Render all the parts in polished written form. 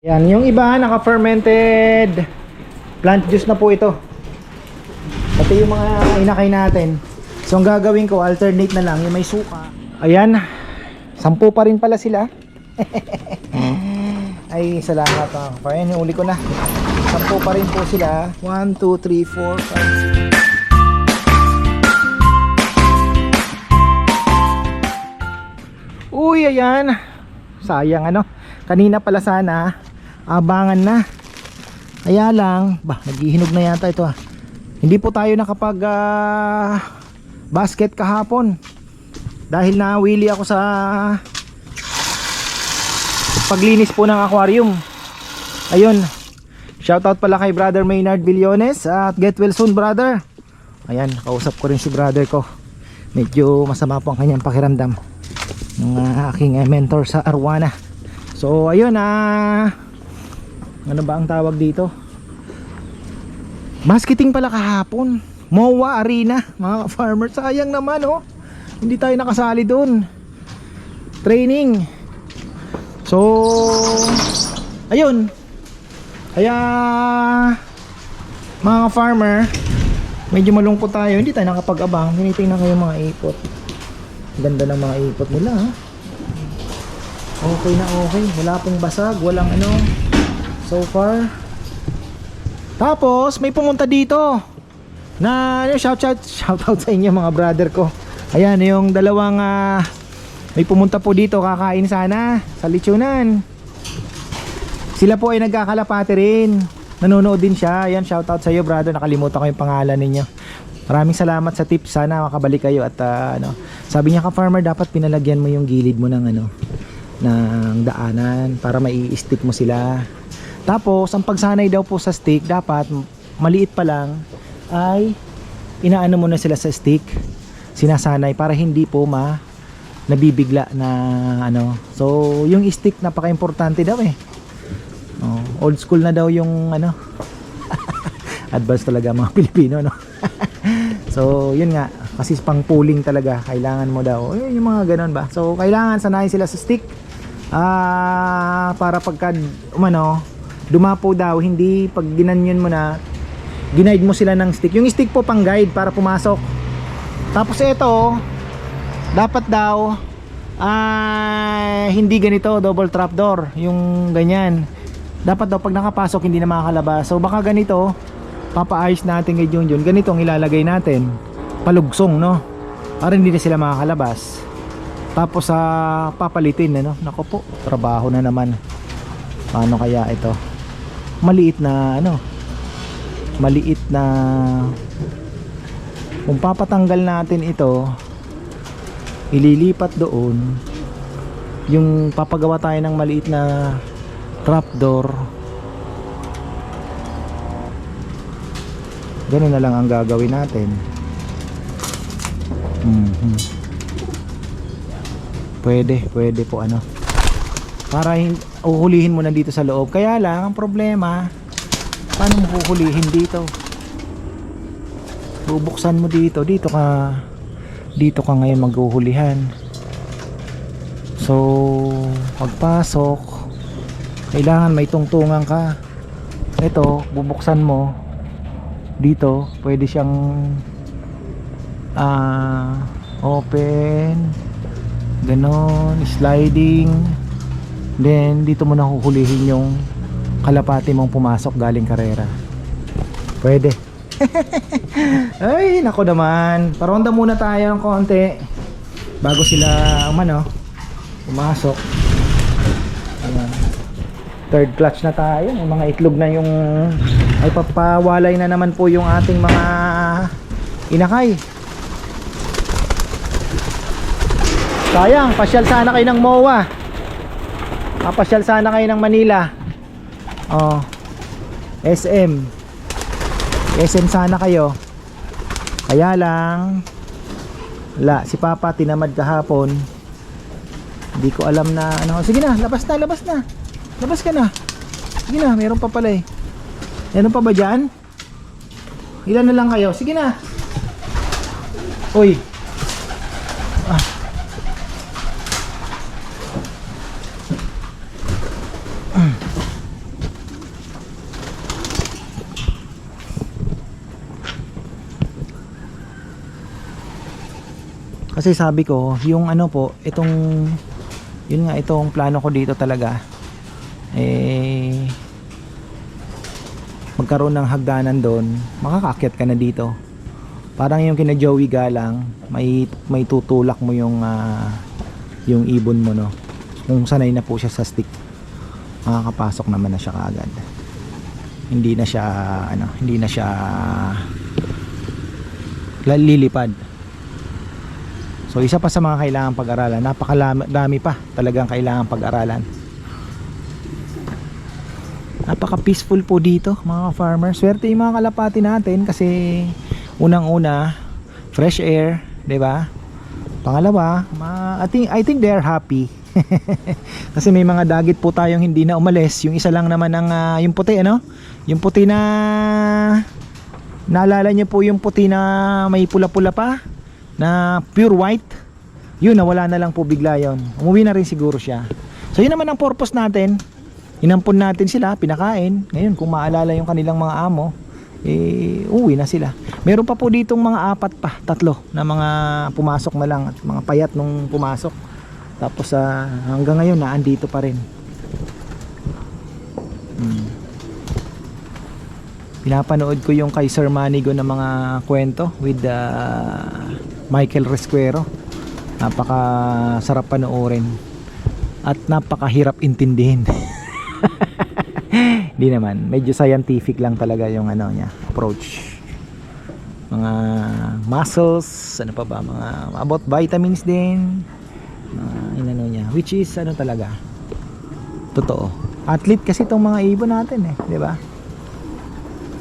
Yan, yung iba naka-fermented plant juice na po ito. Pati yung mga inakay natin. So ang gagawin ko, alternate na lang yung may suka. Ayan, 10 pa rin pala sila. Ay, salamat mga kapar. Ayan, yung uli ko na. 10 pa rin po sila. 1, 2, 3, 4, 5, 6. Uy, ayan. Sayang ano. Kanina pala sana abangan na. Kaya lang, naghihinog na yata ito ah. Hindi po tayo nakapag basket kahapon. Dahil nawili ako sa paglinis po ng aquarium. Ayun. Shoutout pala kay Brother Maynard Villones at get well soon brother. Ayan, kausap ko rin si brother ko. Medyo masama po ang kanyang pakiramdam ng aking mentor sa Arwana. So ayun ano ba ang tawag dito? Basketing pala kahapon. MOA Arena, mga farmer. Sayang naman oh. Hindi tayo nakasali doon. Training. So ayun. Kaya mga farmer, medyo malungkot tayo. Hindi tayo nakapag-abang. Tinitingnan ko yung mga ipot. Ganda ng mga ipot nila ha. Okay na okay. Wala pong basag. Walang ano. So far. Tapos may pumunta dito na shoutout sa inyo mga brother ko. Ayan yung dalawang may pumunta po dito kakain sana sa lechonan. Sila po ay nagkakalapati rin. Nanonood din siya. Ayan, shoutout sa iyo brother. Nakalimutan ko yung pangalan ninyo. Maraming salamat sa tips. Sana makabalik kayo at sabi niya ka farmer dapat pinalagyan mo yung gilid mo ng ng daanan para mai-stick mo sila. Tapos ang pagsanay daw po sa stick dapat maliit pa lang ay inaano mo na sila sa stick. Sinasanay para hindi po nabibigla na So yung stick napaka-importante daw eh. Old school na daw yung advance talaga mga Pilipino no. So yun nga kasi pang pooling talaga kailangan mo daw yung mga ganun ba. So kailangan sanayin sila sa stick para pagka dumapo daw hindi pag ginanyan mo na ginaid mo sila ng stick. Yung stick po pang guide para pumasok. Tapos ito dapat daw hindi ganito double trap door yung ganyan. Dapat daw pag nakapasok hindi na makakalabas. So baka ganito papaayos natin kay Junjun. Ganito ang ilalagay natin. Palugsong no. Para hindi na sila makakalabas. Tapos papalitin Nako po, trabaho na naman. Paano kaya ito? Maliit na maliit na kung papatanggal natin ito ililipat doon yung papagawa tayo ng maliit na trapdoor. Ganun na lang ang gagawin natin. Pwede po para uhulihin mo na dito sa loob. Kaya lang ang problema, paano mo huhulihin dito? Bubuksan mo dito ka ngayon maghuhulihan. So pagpasok kailangan may tungtungan ka. Ito bubuksan mo dito, pwede siyang open ganon, sliding. Then dito mo nahuhulihin yung kalapati mong pumasok galing karera. Pwede. Ay nako naman, paronda muna tayo ng konti bago sila pumasok. Ayan. Third clutch na tayo. Yung mga itlog na yung ay papawalay na naman po yung ating mga inakay. Sayang, pasyal sana kayo ng MOA. Pasyal sana kayo ng Manila. SM sana kayo. Kaya lang si Papa tinamad kahapon. Hindi ko alam na sige na, labas na. Labas ka na. Sige na, meron pa pala eh. Meron pa ba dyan? Ilan na lang kayo? Sige na. Uy. Kasi sabi ko, yung ano po, yun nga, itong plano ko dito talaga, magkaroon ng hagdanan doon, makakaakyat ka na dito. Parang yung kina Joey Galang, may tutulak mo yung ibon mo, no. Kung sanay na po siya sa stick, makakapasok naman na siya kaagad. Hindi na siya lilipad. So isa pa sa mga kailangan pag-aralan, napakadami pa talagang kailangan pag-aralan. Napaka peaceful po dito mga farmers. Swerte yung mga kalapati natin kasi unang-una fresh air, 'di ba? Pangalawa, I think they are happy. Kasi may mga dagit po tayong hindi na umalis. Yung isa lang naman ang yung puti, ano? Yung puti na naalala niyo po yung puti na may pula-pula pa na pure white. Yun, nawala na lang po bigla yun. Umuwi na rin siguro siya. So yun naman ang purpose natin. Inampun natin sila, pinakain. Ngayon kung maalala yung kanilang mga amo, uwi na sila. Meron pa po ditong mga 3 na mga pumasok na lang at mga payat nung pumasok. Tapos hanggang ngayon naandito pa rin. Pinapanood ko yung kay Sir Manigo na mga kwento with Michael Resquero. Napaka sarap panoorin at napakahirap intindihin. Hindi naman, medyo scientific lang talaga yung niya, approach. Mga muscles, ano pa ba, mga about vitamins din. Niya, which is talaga totoo. Athlete kasi itong mga ibon natin di ba?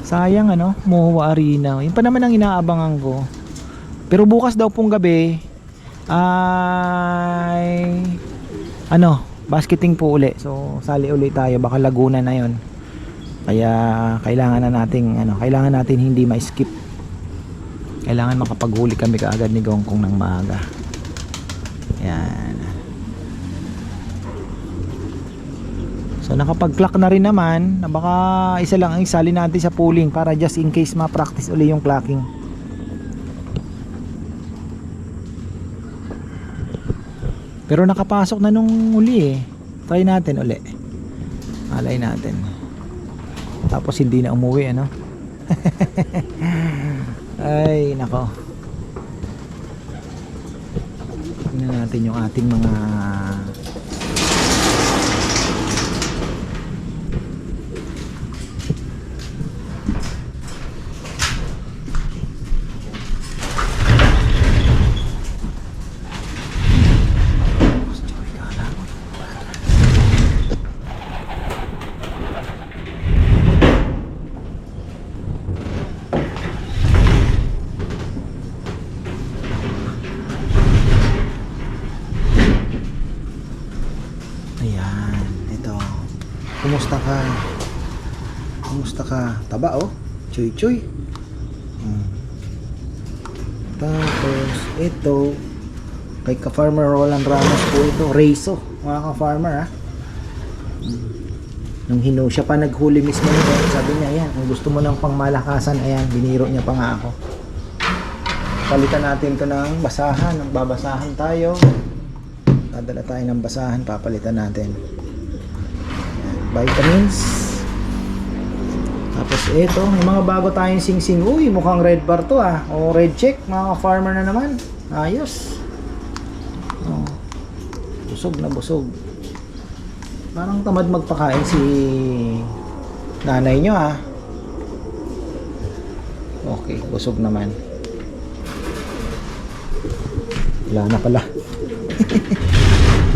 Sayang Mohuwa Arena. Yun pa naman ang inaabangan ko. Pero bukas daw pong gabi ay basketing po uli. So sali uli tayo, baka Laguna na 'yon. Kaya kailangan natin hindi ma-skip. Kailangan makapaghuli kami kaagad ni Gongkong ng maaga. Yan. So nakapag-clock na rin naman, na baka isa lang ang isali natin sa pooling para just in case ma-practice uli yung clocking. Pero nakapasok na nung uli Try natin uli. Alay natin. Tapos hindi na umuwi Ay nako. Tingnan natin yung ating mga Kumusta ka? Taba Chuy chuy. Tapos ito kay ka-farmer Roland Ramos po ito, Reiso, mga ka-farmer Nung siya pa naghuli mismo nito, sabi niya, kung gusto mo ng pangmalakasan, biniro niya pa nga ako. Palitan natin to ng basahan, babasahan tayo. Dadala tayo ng basahan, papalitan natin. Vitamins. Tapos ito, may mga bago tayong sing-sing. Uy, mukhang red bar to o red check, mga farmer na naman. Ayos. Busog na busog. Parang tamad magpakain si nanay nyo Okay, busog naman. Wala na pala.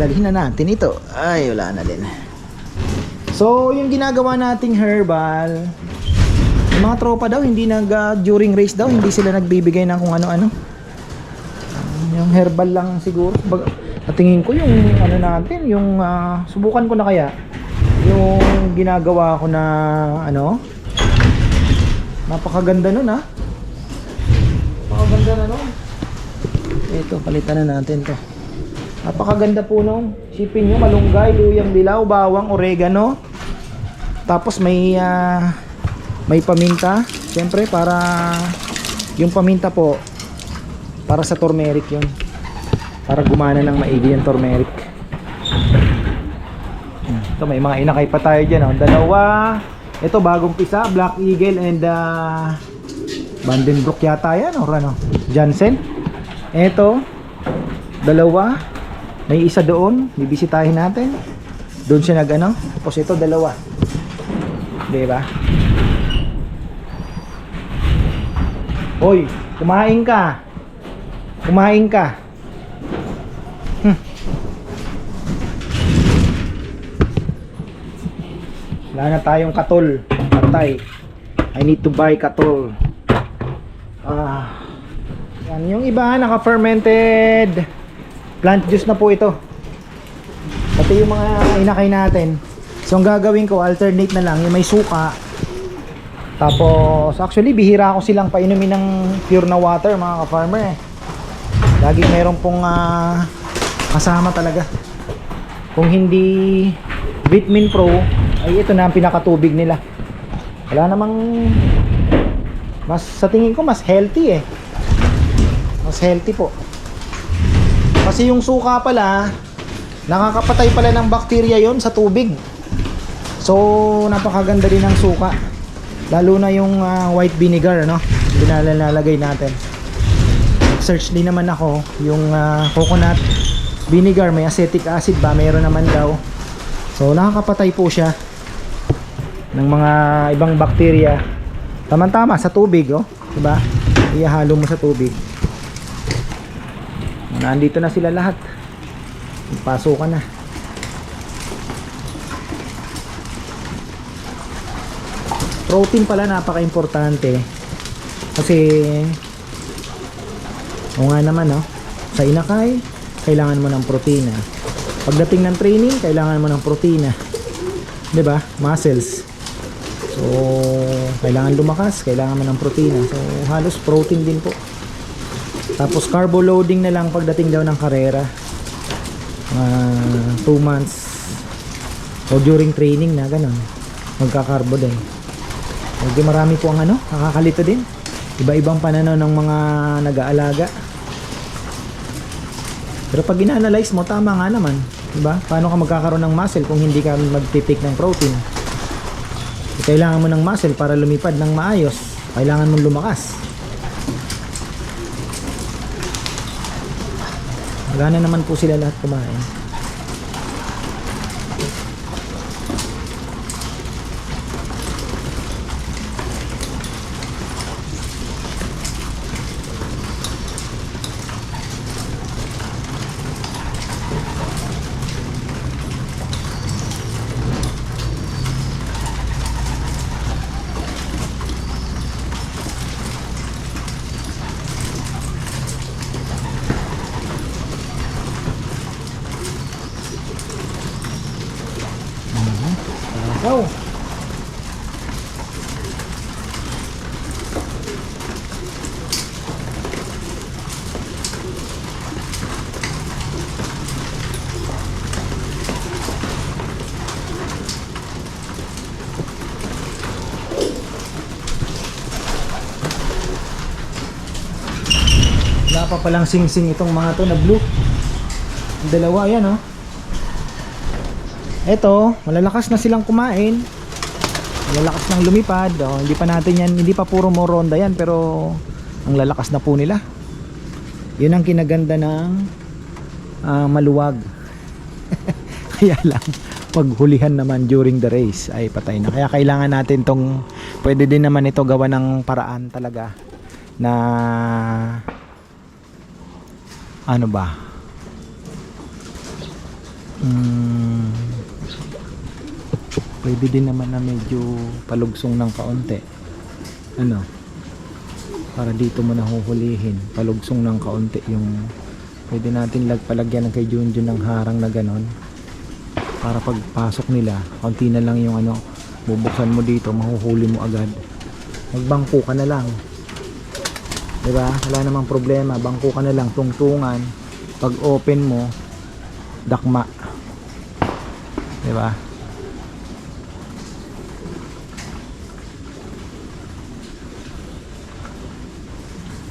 Dalhin na natin ito. Ay, wala na din. So, yung ginagawa nating herbal, yung mga tropa daw, hindi during race daw, hindi sila nagbibigay ng kung ano-ano. Yung herbal lang siguro. Tingin ko yung natin, yung subukan ko na kaya. Yung ginagawa ko na napakaganda nun Napakaganda na nun. Ito, palitan na natin to. Napakaganda po nung. Sipin nyo, malunggay, luyang dilaw, bawang, oregano. Tapos may paminta. Siyempre para yung paminta po para sa turmeric yun. para gumana ng maigi yung turmeric. Ito, may mga inakay pa tayo dyan, oh. Dalawa. Ito bagong pisa, Black Eagle and Vandenbroek yata yan, or ano, Jansen. Ito dalawa, may isa doon, bibisitahin natin. Doon siya nag ano, tapos ito dalawa, diba? Hoy, kumain ka. Kumain ka. Wala na tayong katol. Patay. I need to buy katol. Yan. Yung iba naka-fermented plant juice na po ito. Pati yung mga inakay natin. So ang gagawin ko, alternate na lang. Yung may suka. Tapos actually bihira ako silang painumin ng pure na water, mga ka-farmer. Laging mayroon pong kasama talaga. Kung hindi Vitamin Pro, ay ito na ang pinakatubig nila. Wala namang mas, sa tingin ko mas healthy eh. Mas healthy po. Kasi yung suka pala, nakakapatay pala ng bakterya yon sa tubig. So napakaganda din ng suka. Lalo na yung white vinegar, no? Binalalagay natin. Search din naman ako yung coconut vinegar, may acetic acid ba? Meron naman daw. So nakakapatay po siya ng mga ibang bakterya. Tama-tama sa tubig, oh, 'di ba? Ihalo mo sa tubig. Nandito na sila lahat. Pasukan na. Protein pala napaka-importante. Kasi o nga naman, no? Sa inakay, kailangan mo ng protina. Pagdating ng training, kailangan mo ng protina. 'Di ba? Muscles. So, kailangan lumakas, kailangan mo ng protina. So, halos protein din po. Tapos carbo loading na lang pagdating daw ng karera. 2 months o during training na ganun. Magka-carbo din. Medyo marami po ang ano, nakakalito din. Iba-ibang pananaw ng mga nag-aalaga. Pero pag ina-analyze mo, tama nga naman, diba? Paano ka magkakaroon ng muscle kung hindi ka magtitake ng protein? Kailangan mo ng muscle para lumipad ng maayos. Kailangan mong lumakas. Magana naman po sila lahat kumain. Go! Wala pa palang sing-sing itong mga to na blue. Dalawa yan, oh. Eto, malalakas na silang kumain. Malalakas ng lumipad. Oh, hindi pa natin yan, hindi pa puro moronda yan, pero ang lalakas na po nila. Yun ang kinaganda ng maluwag. Kaya lang, paghulihan naman during the race ay patay na. Kaya kailangan natin tong, pwede din naman ito gawa ng paraan talaga na ano ba? Pwede din naman na medyo palugsong ng kaunti. Ano? Para dito mo nahuhulihin. Palugsong ng kaunti yung pwede natin palagyan ng kay Junjun ng harang na ganon. Para pagpasok nila, kaunti na lang yung ano, bubuksan mo dito, mahuhuli mo agad. Magbangko ka na lang. Diba? Wala namang problema. Bangko ka na lang, tungtungan. Pag open mo, dakma. Diba?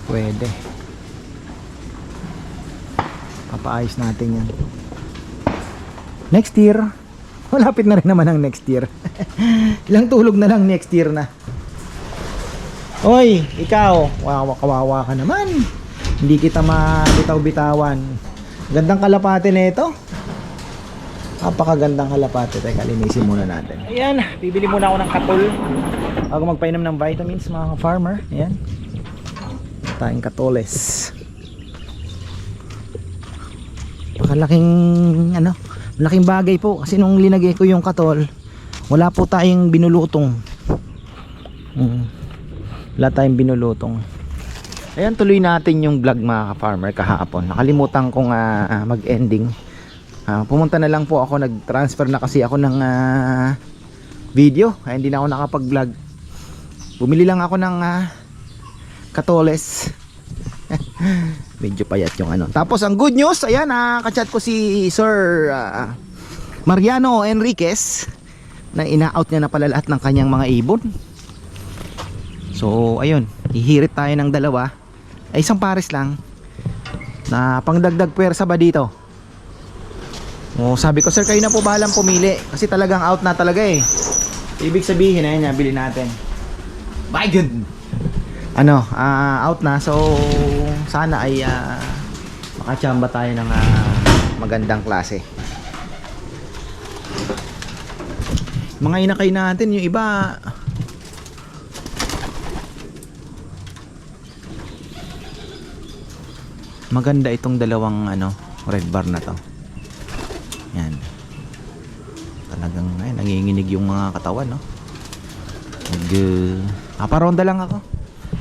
Pwede. Papaayos natin yan. Next year. Malapit na rin naman ang next year. Ilang tulog na lang next year na. Oy, ikaw, kawawa ka naman. Hindi kita mabitaw-bitawan. Gandang kalapate na ito. Napakagandang kalapate. Teka, linisin muna natin. Ayan, bibili muna ako ng katol bago magpainom ng vitamins, mga farmer. Ayan, tayong katoles. Pakalaking malaking bagay po kasi nung linagay ko yung katol, wala po tayong binulutong. Wala tayong binulutong. Ayan, tuloy natin yung vlog, mga ka-farmer, kahapon. Nakalimutan kong mag-ending. Pumunta na lang po ako, nag-transfer na kasi ako ng video, kaya hindi na ako nakapag-vlog. Bumili lang ako ng katoles. Medyo payat yung ano. Tapos ang good news, ayan, kachat ko si Sir Mariano Enriquez na ina-out niya na pala lahat ng kanyang mga ibon. So ayun, hihirit tayo ng dalawa. Ay, isang pares lang na pangdagdag pwersa ba dito. Sabi ko, sir, kayo na po bahalang pumili kasi talagang out na talaga eh. Ibig sabihin, ayun, bili natin. My God, out na. So sana ay makachamba tayo ng magandang klase. Mga inakay natin, yung iba maganda itong dalawang red bar na to. Yan, talagang nanginginig yung mga katawan, no? Paronda lang ako,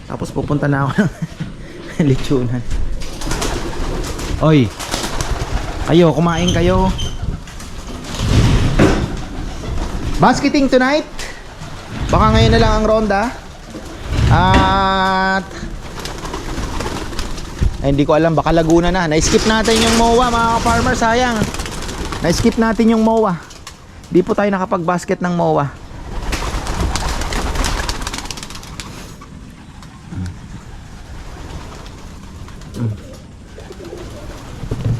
tapos pupunta na ako ng lechonan. Oy, kayo, kumain kayo. Basketing tonight. Baka ngayon na lang ang ronda. At hindi ko alam, baka Laguna na. Na-skip natin yung MOA, mga ka-farmer, sayang. Na-skip natin yung MOA. Di po tayo nakapag-basket ng MOA.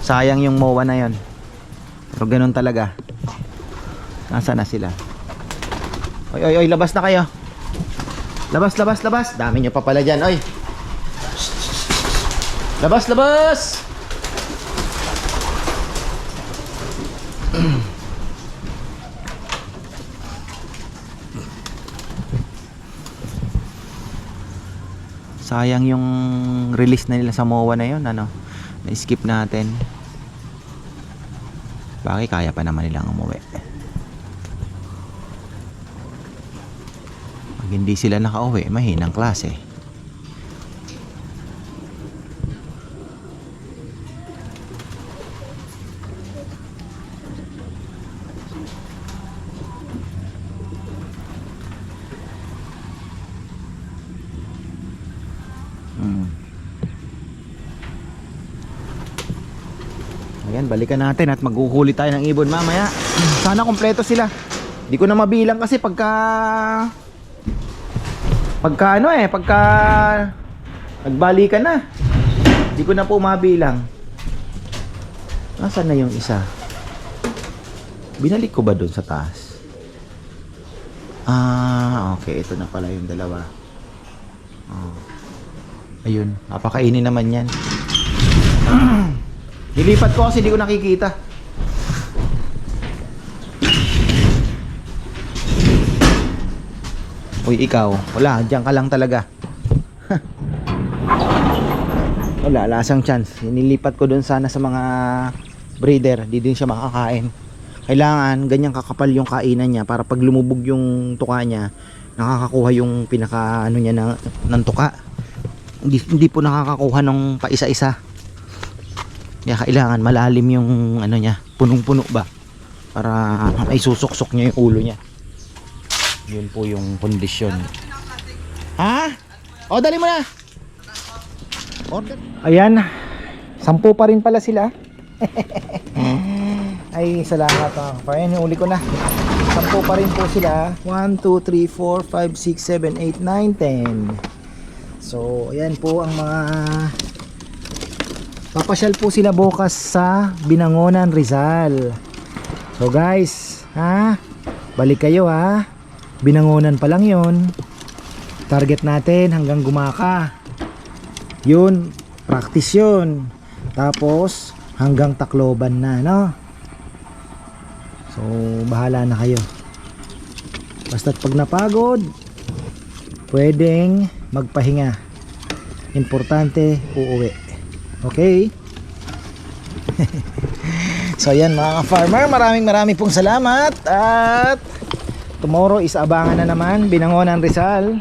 Sayang yung MOA na yon. Pero ganun talaga. Nasaan na sila? Oy, labas na kayo. Labas. Dami nyo pa pala dyan, oy. Labas. Sayang yung release na nila sa MOA na yun, na-skip natin. Bakit kaya pa naman nilang umuwi? Pag hindi sila nakauwi, mahinang klase. Ayan, balikan natin at maghuhuli tayo ng ibon mamaya. Sana kompleto sila. Di ko na mabilang kasi pagka nagbalikan na, di ko na po mabilang. Nasaan na yung isa? Binalik ko ba dun sa taas? Okay, ito na pala yung dalawa. Ayun, napakainin naman yan. Nilipat ko kasi di ko nakikita. Uy, ikaw, wala, diyan ka lang talaga. Wala, lasang chance. Nilipat ko dun sana sa mga breeder, di din siya makakain. Kailangan ganyan kakapal yung kainan niya para pag lumubog yung tuka niya, nakakakuha yung pinaka niya ng tuka. Hindi po nakakakuha ng paisa-isa. Kaya kailangan malalim yung niya, punong-puno ba, para may susuksok niya yung ulo niya. Yun po yung kondisyon. Ha? Dali mo na. Order. Ayan, 10 pa rin pala sila. Ay, salamat. Ayan, uli ko na. 10 pa rin po sila. 1, 2, 3, 4, 5, 6, 7, 8, 9, 10. So, ayan po ang mga Papasyal po sila bukas sa Binangonan, Rizal. So guys, ha? Balik kayo ha. Binangonan pa lang 'yon. Target natin hanggang Gumaka. 'Yun, practice 'yun. Tapos hanggang Tacloban na, no? So, bahala na kayo. Basta't pag napagod, pwedeng magpahinga. Importante, uuwi. Okay? So yan mga farmer, maraming pong salamat. At tomorrow is abangan na naman Binangonan, Rizal.